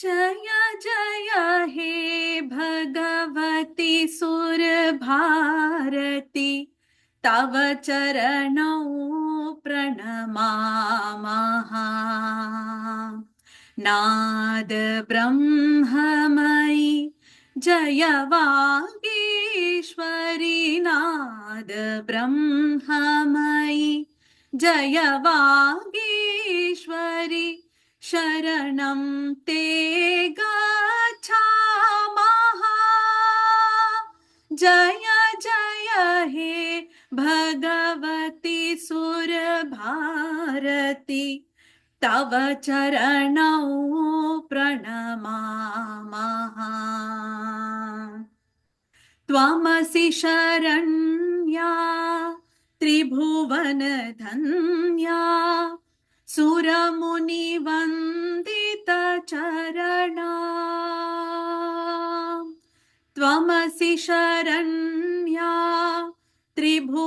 जय जय हे भगवती सुरभारती तव चरणौ प्रणमामः। नाद ब्रह्ममयि जय वागीश्वरी नाद ब्रह्ममयि जय वागीश्वरी शरणं ते गच्छामः। जय जय हे भगवती सुरभारती तव चरणौ प्रणमामः। त्वमसि शरण्या त्रिभुवनधन्या सुरमुनिवन्दितचरणा। त्वमसि शरण्या त्रिभुवनधन्या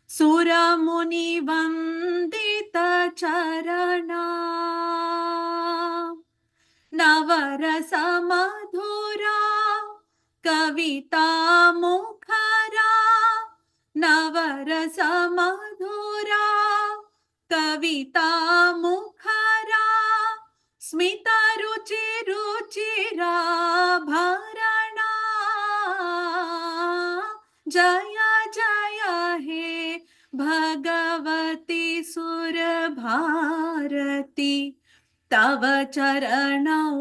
सुरमुनिवन्दितचरणा। नवरसमधुरा कविता मुखरा नवरसमधुरा कविता मुखरा स्मितरुचिरुचिरा भरणा। जय जय हे भगवती सुरभारती तव चरणौ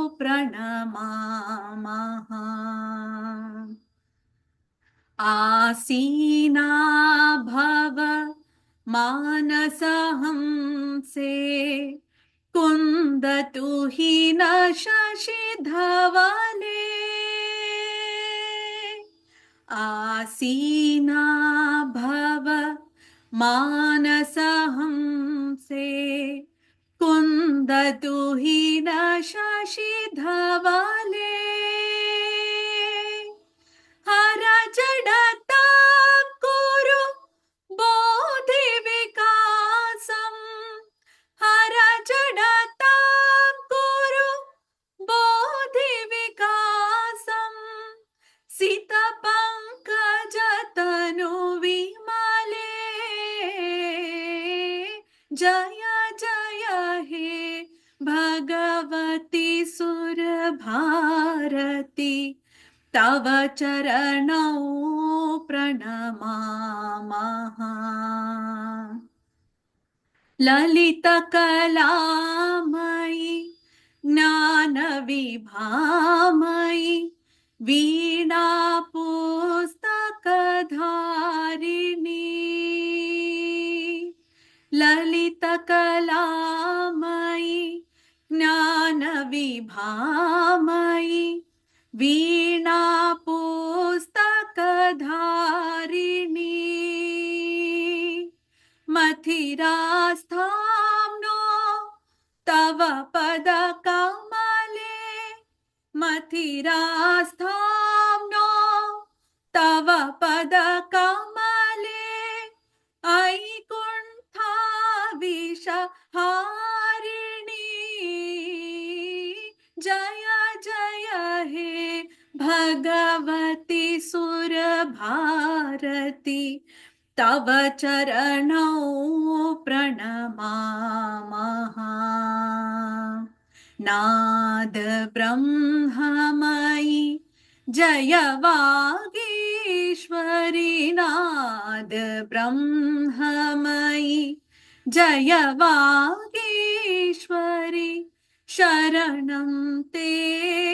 प्रणमामः। आसीना भव मानसहंसे कुन्दतु हि न शशिधवले। आसीना भव मानसहंसे कुन्दतु हि न शशिधवले। हर जडतां कुरु बोधिविकासं हर जडतां कुरु बोधिविकासं सितपङ्कजतनु विमले। जय जय हे भगवती सुरभारती तव चरणौ प्रणमामः। ललितकलामयि ज्ञानविभामयि वीणापुस्तकधारिणी। ललितकलामयि ज्ञानविभामयि वीणापुस्तकधारिणी। मथिरास्थाम्नो तव पदकमले मथिरास्थाम्नो तव पदकमले। ऐकुण्ठाविषहारिणी। जय जय हे भगवती सुरभारती तव चरणौ प्रणमामः। नाद ब्रह्ममयि जय वागीश्वरी नाद ब्रह्ममयि जय वागीश्वरी शरणं ते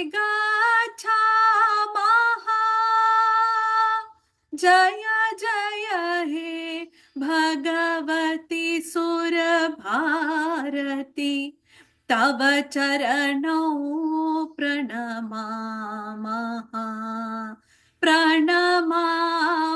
गच्छामः। जय जय हे भगवती सुरभारती तव चरणौ प्रणमामः प्रणमामः।